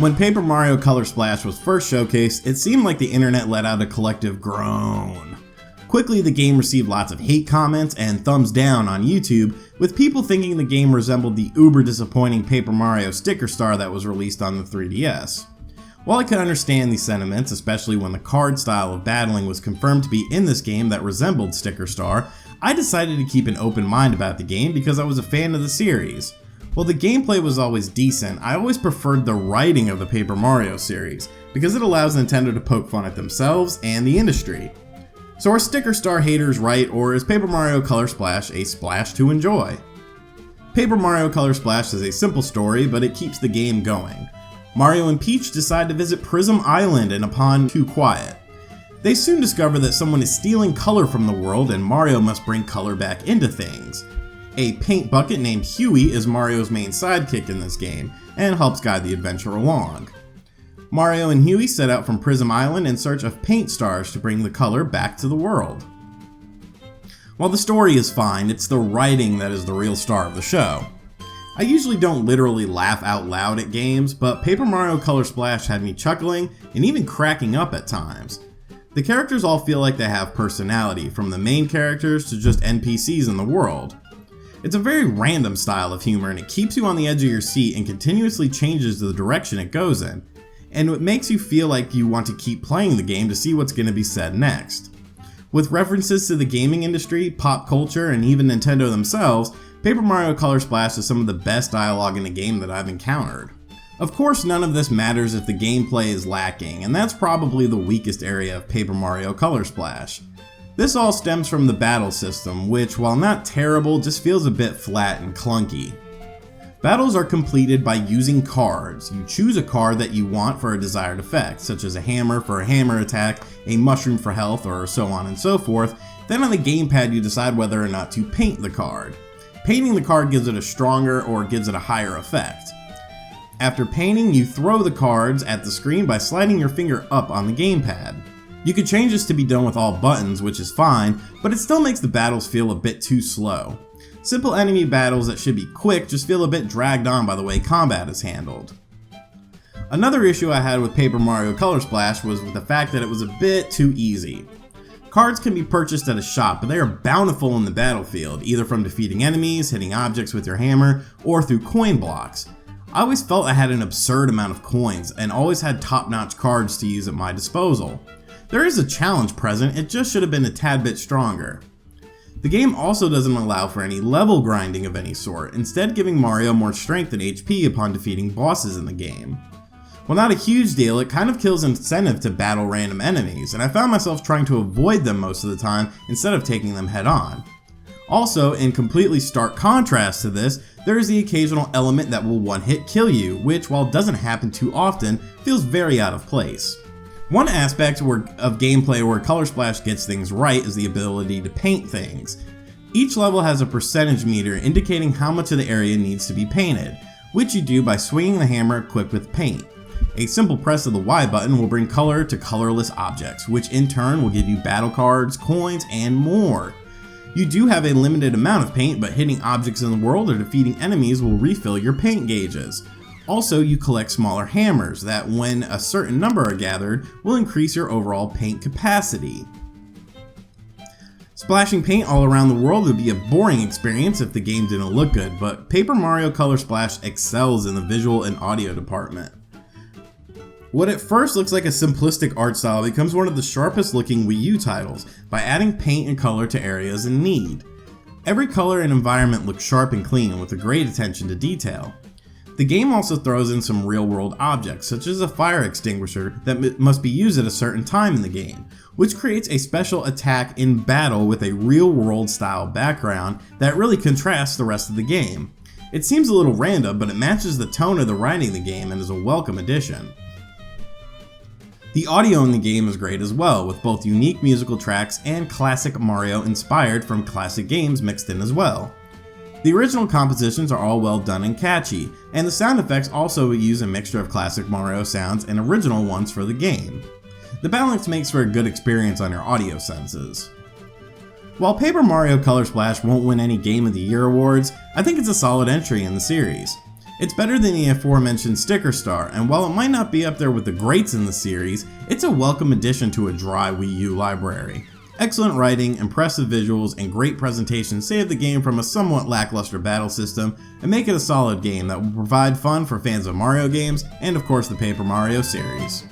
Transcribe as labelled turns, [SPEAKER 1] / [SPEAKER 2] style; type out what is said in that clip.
[SPEAKER 1] When Paper Mario Color Splash was first showcased, it seemed like the internet let out a collective groan. Quickly, the game received lots of hate comments and thumbs down on YouTube, with people thinking the game resembled the uber disappointing Paper Mario Sticker Star that was released on the 3DS. While I could understand these sentiments, especially when the card style of battling was confirmed to be in this game that resembled Sticker Star, I decided to keep an open mind about the game because I was a fan of the series. While the gameplay was always decent, I always preferred the writing of the Paper Mario series, because it allows Nintendo to poke fun at themselves and the industry. So are Sticker Star haters right, or is Paper Mario Color Splash a splash to enjoy? Paper Mario Color Splash is a simple story, but it keeps the game going. Mario and Peach decide to visit Prism Island in a pond too quiet. They soon discover that someone is stealing color from the world and Mario must bring color back into things. A paint bucket named Huey is Mario's main sidekick in this game, and helps guide the adventure along. Mario and Huey set out from Prism Island in search of paint stars to bring the color back to the world. While the story is fine, it's the writing that is the real star of the show. I usually don't literally laugh out loud at games, but Paper Mario Color Splash had me chuckling and even cracking up at times. The characters all feel like they have personality, from the main characters to just NPCs in the world. It's a very random style of humor and it keeps you on the edge of your seat and continuously changes the direction it goes in, and it makes you feel like you want to keep playing the game to see what's going to be said next. With references to the gaming industry, pop culture, and even Nintendo themselves, Paper Mario Color Splash is some of the best dialogue in a game that I've encountered. Of course, none of this matters if the gameplay is lacking, and that's probably the weakest area of Paper Mario Color Splash. This all stems from the battle system, which, while not terrible, just feels a bit flat and clunky. Battles are completed by using cards. You choose a card that you want for a desired effect, such as a hammer for a hammer attack, a mushroom for health, or so on and so forth. Then on the gamepad you decide whether or not to paint the card. Painting the card gives it a stronger or gives it a higher effect. After painting, you throw the cards at the screen by sliding your finger up on the gamepad. You could change this to be done with all buttons, which is fine, but it still makes the battles feel a bit too slow. Simple enemy battles that should be quick just feel a bit dragged on by the way combat is handled. Another issue I had with Paper Mario Color Splash was with the fact that it was a bit too easy. Cards can be purchased at a shop, but they are bountiful in the battlefield, either from defeating enemies, hitting objects with your hammer, or through coin blocks. I always felt I had an absurd amount of coins, and always had top-notch cards to use at my disposal. There is a challenge present, it just should have been a tad bit stronger. The game also doesn't allow for any level grinding of any sort, instead giving Mario more strength and HP upon defeating bosses in the game. While not a huge deal, it kind of kills incentive to battle random enemies, and I found myself trying to avoid them most of the time instead of taking them head on. Also, in completely stark contrast to this, there is the occasional element that will one-hit kill you, which, while doesn't happen too often, feels very out of place. One aspect of gameplay where Color Splash gets things right is the ability to paint things. Each level has a percentage meter indicating how much of the area needs to be painted, which you do by swinging the hammer equipped with paint. A simple press of the Y button will bring color to colorless objects, which in turn will give you battle cards, coins, and more. You do have a limited amount of paint, but hitting objects in the world or defeating enemies will refill your paint gauges. Also, you collect smaller hammers that, when a certain number are gathered, will increase your overall paint capacity. Splashing paint all around the world would be a boring experience if the game didn't look good, but Paper Mario Color Splash excels in the visual and audio department. What at first looks like a simplistic art style becomes one of the sharpest looking Wii U titles by adding paint and color to areas in need. Every color and environment looks sharp and clean with a great attention to detail. The game also throws in some real world objects, such as a fire extinguisher that must be used at a certain time in the game, which creates a special attack in battle with a real world style background that really contrasts the rest of the game. It seems a little random, but it matches the tone of the writing of the game and is a welcome addition. The audio in the game is great as well, with both unique musical tracks and classic Mario inspired from classic games mixed in as well. The original compositions are all well done and catchy, and the sound effects also use a mixture of classic Mario sounds and original ones for the game. The balance makes for a good experience on your audio senses. While Paper Mario Color Splash won't win any Game of the Year awards, I think it's a solid entry in the series. It's better than the aforementioned Sticker Star, and while it might not be up there with the greats in the series, it's a welcome addition to a dry Wii U library. Excellent writing, impressive visuals, and great presentation save the game from a somewhat lackluster battle system and make it a solid game that will provide fun for fans of Mario games and of course the Paper Mario series.